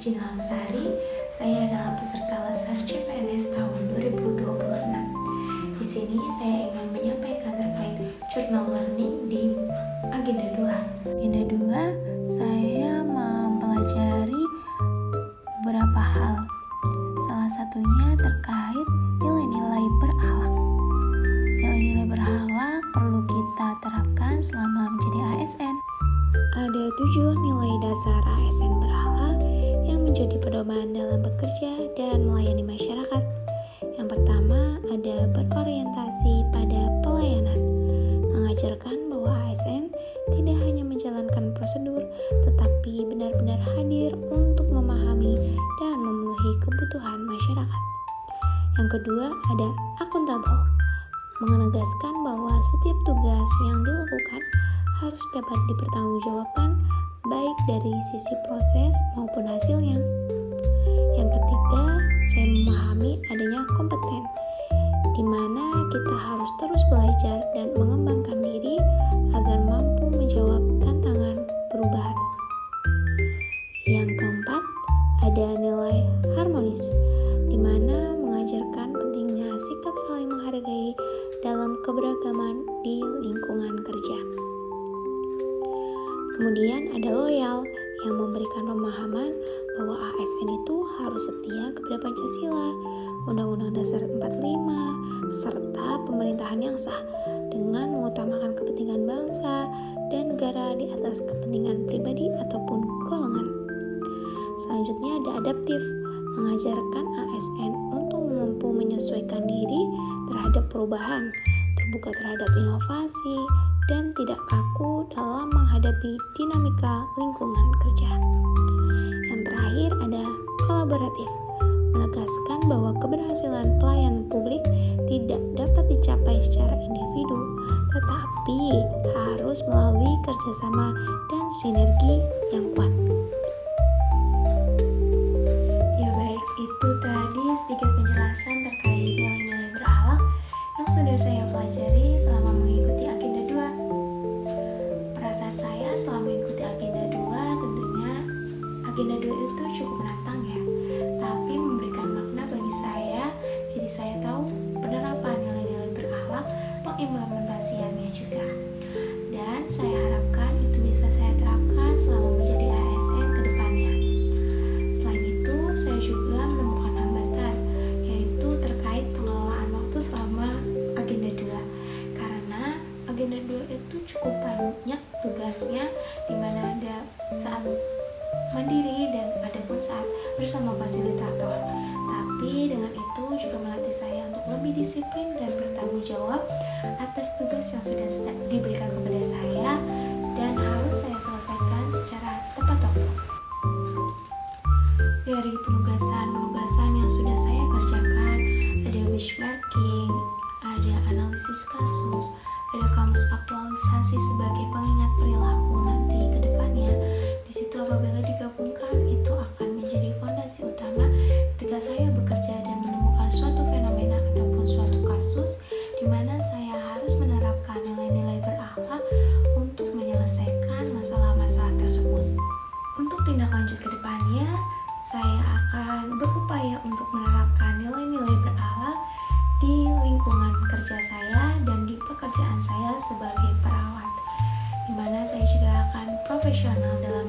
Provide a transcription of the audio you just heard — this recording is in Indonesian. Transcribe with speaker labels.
Speaker 1: Christine Langsari. Saya adalah peserta Lesar CPNS tahun 2026. Di sini saya ingin menyampaikan terkait journal learning di agenda 2. Agenda 2, saya mempelajari beberapa hal. Salah satunya terkait nilai-nilai berakhlak. Nilai-nilai berakhlak perlu kita terapkan selama menjadi ASN. Ada 7 nilai dasar ASN berakhlak yang menjadi pedoman dalam bekerja dan melayani masyarakat. Yang pertama ada berorientasi pada pelayanan, mengajarkan bahwa ASN tidak hanya menjalankan prosedur, tetapi benar-benar hadir untuk memahami dan memenuhi kebutuhan masyarakat. Yang kedua ada akuntabel, menegaskan bahwa setiap tugas yang dilakukan harus dapat dipertanggungjawabkan baik dari sisi proses maupun hasilnya. Yang ketiga, saya memahami adanya kompeten, di mana kita harus terus belajar dan mengembangkan diri agar mampu menjawab tantangan perubahan. Yang keempat, ada nilai harmonis, di mana mengajarkan pentingnya sikap saling menghargai dalam keberagaman di lingkungan kerja. Kemudian ada loyal, yang memberikan pemahaman bahwa ASN itu harus setia kepada Pancasila, Undang-Undang Dasar 45, serta pemerintahan yang sah dengan mengutamakan kepentingan bangsa dan negara di atas kepentingan pribadi ataupun golongan. Selanjutnya ada adaptif, mengajarkan ASN untuk mampu menyesuaikan diri terhadap perubahan, terbuka terhadap inovasi, dan tidak kaku dalam menghadapi dinamika lingkungan kerja. Yang terakhir ada kolaboratif, menegaskan bahwa keberhasilan pelayanan publik tidak dapat dicapai secara individu, tetapi harus melalui kerjasama dan sinergi yang kuat. Ya baik, itu tadi sedikit penjelasan terkait nilai-nilai berakhlak yang sudah saya pelajari selama mengikuti agenda 2. Perasaan saya selama mengikuti agenda 2 tentunya agenda 2 itu cukup menantang ya, tapi memberikan makna bagi saya, jadi saya tahu penerapan nilai-nilai berakhlak, pengimplementasiannya juga. Dan saya harapkan itu bisa saya terapkan selama menjadi ASN ke depannya. Selain itu, saya juga menemukan hambatan, yaitu terkait pengelolaan waktu selama agenda 2. Karena agenda 2 itu cukup banyak tugasnya, di mana ada saat mandiri dan ada pun saat bersama fasilitator. Tapi dengan itu juga melatih saya untuk lebih disiplin dan bertanggung jawab atas tugas yang sudah diberikan kepada saya dan harus saya selesaikan secara tepat waktu. Dari penugasan yang sudah saya kerjakan, ada benchmarking, ada analisis kasus, ada kamus aktualisasi sebagai pengingat perilaku nanti ke depannya. Di situ apabila digabungkan itu akan menjadi fondasi utama ketika saya bekerja dan menemukan suatu fenomena ataupun suatu kasus di mana saya harus menerapkan nilai-nilai berakhlak untuk menyelesaikan masalah-masalah tersebut. Untuk tindak lanjut ke depannya, saya akan berupaya untuk menerapkan nilai-nilai berakhlak di lingkungan kerja saya dan di pekerjaan saya sebagai perawat, di mana saya juga akan profesional dalam